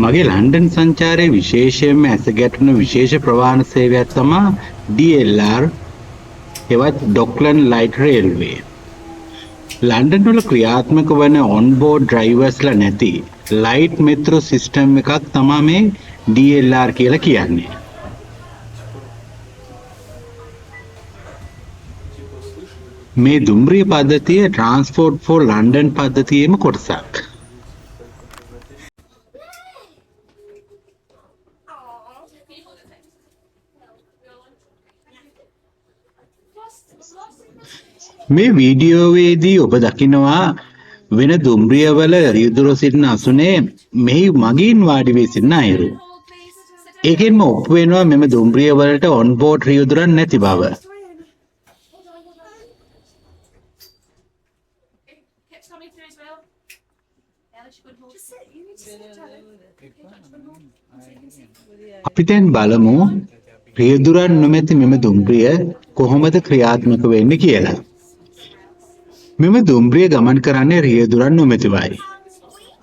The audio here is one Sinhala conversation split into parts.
මගේ ලන්ඩන් සංචාරයේ විශේෂයෙන්ම ඇස ගැටුණු විශේෂ ප්‍රවාහන සේවයක් තමයි DLR එවත් ඩොක්ලන්ඩ් ලයිට් රේල්වේ. ලන්ඩන් වල ක්‍රියාත්මක වන ඔන්බෝඩ් ඩ්‍රයිවර්ස්ලා නැති ලයිට් මෙත්‍රෝ සිස්ටම් එකක් තමයි මේ DLR කියලා කියන්නේ. මේ දුම්රිය පද්ධතිය ට්‍රාන්ස්පෝර්ට් ෆෝර් ලන්ඩන් පද්ධතියේම කොටසක්. මේ වීඩියෝවේදී ඔබ දකිනවා වෙන දුම්රියවල රියදුර සිටින අසුනේ මෙහි මගින් වාඩි වී සිටින අයුරු. ඒකෙන්ම ඔප්පු වෙනවා මෙම දුම්රිය වලට ඔන්බෝඩ් රියදුරන් නැති බව. අපි දැන් බලමු රියදුරන් නොමැති මෙම දුම්රිය කොහොමද ක්‍රියාත්මක වෙන්නේ කියලා. මෙම දුම්රිය ගමන් කරන්නේ රියදුරන් නොමැතිවයි.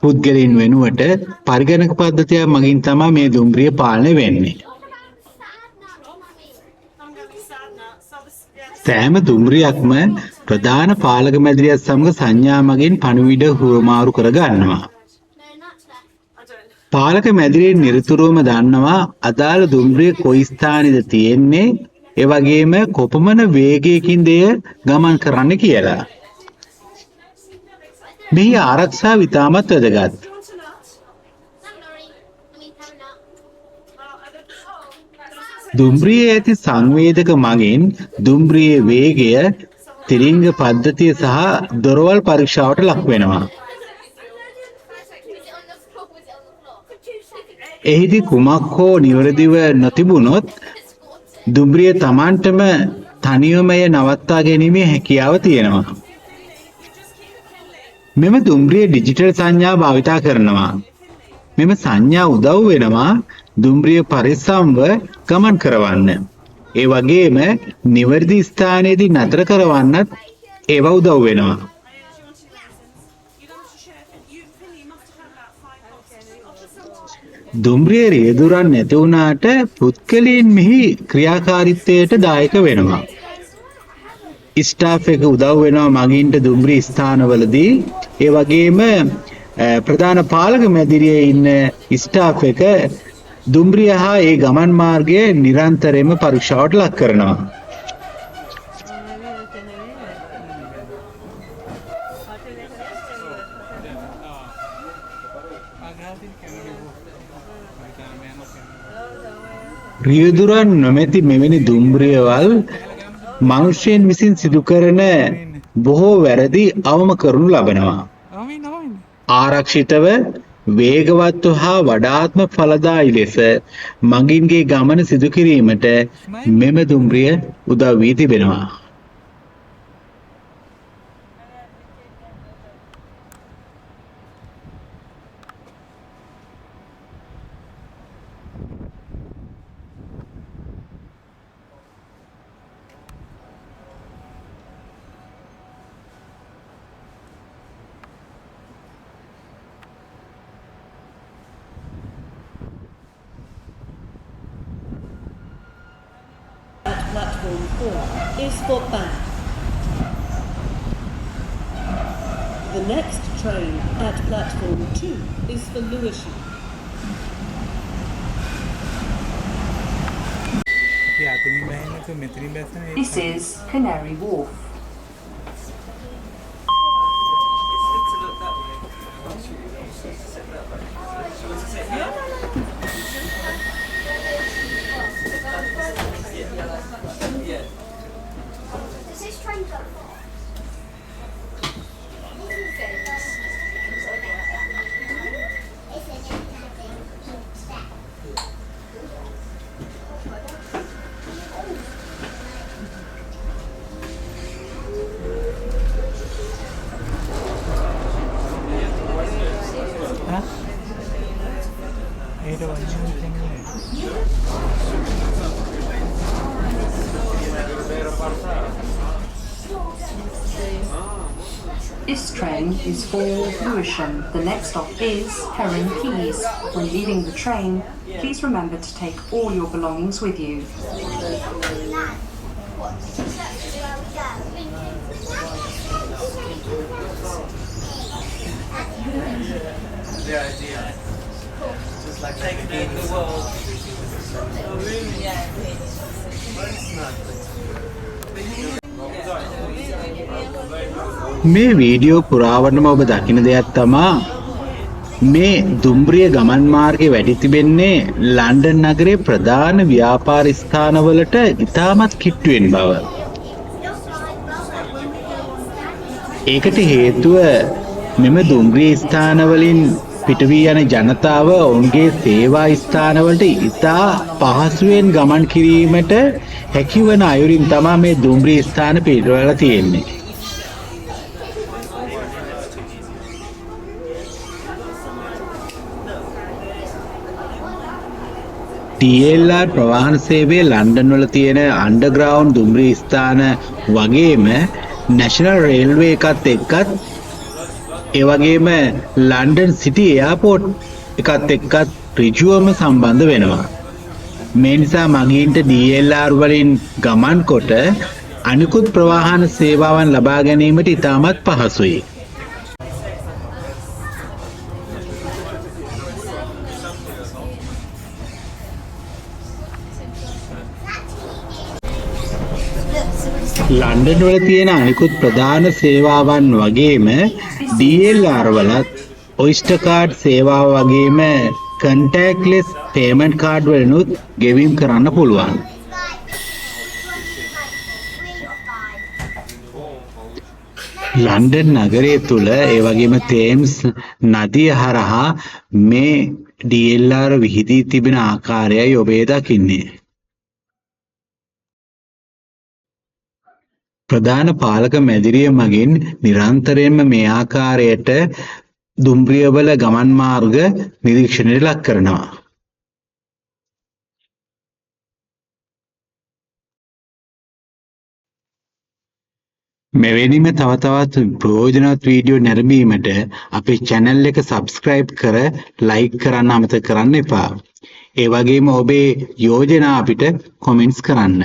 පුද්ගලයන් වෙනුවට පරිගණක පද්ධතිය මගින් තමයි මේ දුම්රිය පාලනය වෙන්නේ. සෑම දුම්රියක්ම ප්‍රධාන පාලක මැදිරියත් සමග සංඥා මගින් පණිවිඩ හුවමාරු කර ගන්නවා. පාලක මැදිරියෙන් නිරතුරුවම දන්නවා අදාළ දුම්රිය කොයි ස්ථානෙද තියෙන්නේ, ඒ වගේම කොපමණ වේගයකින්ද එය ගමන් කරන්න කියලා. මෙහි ආරක්ෂාව ඉතාමත් වැදගත්. දුම්රියේ ඇති සංවේදක මගින් දුම්රියේ වේගය තිරිංග පද්ධතිය සහ දොරවල් පරීක්ෂාවට ලක් වෙනවා. එහිදී කුමක් හෝ නිවැරදිව නොතිබුණොත් දුම්රිය Tamanටම තනියම එය නවත්තා ගැනීමේ හැකියාව තියෙනවා. මෙම දුම්රිය ඩිජිටල් සංඥා භාවිතා කරනවා. මෙම සංඥා උදව් වෙනවා දුම්රිය පරිස්සම්ව ගමන් කරවන්න. ඒ වගේම නිවැරදි ස්ථානයේදී නතර කරවන්නත් ඒවා උදව් වෙනවා. දුම්රිය රියදුරන් නැති වුණාට පුද්ගලයන් මෙහි ක්‍රියාකාරීත්වයට දායක වෙනවා. ස්ටාෆ් එක උදව් වෙනවා මගින්ට දුම්රිය ස්ථානවලදී. ඒ වගේම ප්‍රධාන පාලක මැදිරියේ ඉන්න ස්ටාෆ් එක දුම්රිය හා ඒ ගමන් මාර්ගය නිරන්තරයෙන්ම පරීක්ෂාවට ලක් කරනවා. රියදුරන් නොමැති මෙවැනි දුම්රියවල් මනුෂ්‍යයන් විසින් සිදු කරන බොහෝ වැරදි අවම කරනු ලබනවා. ආරක්ෂිතව වේගවත්ව හා වඩාත්ම ඵලදායී ලෙස මගින්ගේ ගමන සිදු කිරීමට මෙම දුම්රිය උදව් වී තිබෙනවා. Platform 4 is for Bath. The next train at platform 2 is for Lewisham. This is Canary Wharf. This train is for Lewisham. The next stop is Heron Keys. When leaving the train, please remember to take all your belongings with you. මේ වීඩියෝ පුරාවටම ඔබ දකින දෙයක් තමා මේ දුම්රිය ගමන් මාර්ගයේ වැඩි තිබෙන්නේ ලන්ඩන් නගරයේ ප්‍රධාන ව්‍යාපාර ස්ථානවලට ඉතාමත් කිට්ටුවෙන් බව. ඒකට හේතුව මෙම දුම්රිය ස්ථානවලින් පිටවී යන ජනතාව ඔවුන්ගේ සේවා ස්ථානවලට ඉතා පහසුවෙන් ගමන් කිරීමට හැකිවන අයුරින් තමා මේ දුම්රිය ස්ථාන පිටවලා තියෙන්නේ. TLR ප්‍රවාහන සේවයේ ලන්ඩන් වල තියෙන අන්ඩර්ග්‍රවුන්ඩ් දුම්රිය ස්ථාන වගේම නැෂනල් රේල්වේ එකත් එක්කත් ඒ වගේම ලන්ඩන් සිටි එයාපෝට් එකත් එක්කත් ඍජුවම සම්බන්ධ වෙනවා. මේ නිසා මගීන්ට DLR වලින් ගමන් කොට අනිකුත් ප්‍රවාහන සේවාවන් ලබා ගැනීමට ඉතාමත් පහසුයි. ලන්ඩන් වල තියෙන අනිකුත් ප්‍රධාන සේවාවන් වගේම DLR වලත් ඔයිස්ටර් කාඩ් සේවාව වගේම contactless payment card වලිනුත් ගෙවීම් කරන්න පුළුවන්. ලන්ඩන් නගරය තුල ඒ වගේම තේම්ස් නදිය හරහා මේ DLR විහිදී තිබෙන ආකාරයයි ඔබ දකින්නේ. ප්‍රධාන පාලක මැදිරිය මගින් නිරන්තරයෙන්ම මේ ආකාරයට දුම්රියවල ගමන් මාර්ග නිරීක්ෂණයට ලක් කරනවා. මෙවැනිම තව තවත් ප්‍රයෝජනවත් වීඩියෝ නැරඹීමට අපේ channel එක subscribe කර like කරන්න අමතක කරන්න එපා. ඒ වගේම ඔබේ යෝජනා අපිට comments කරන්න.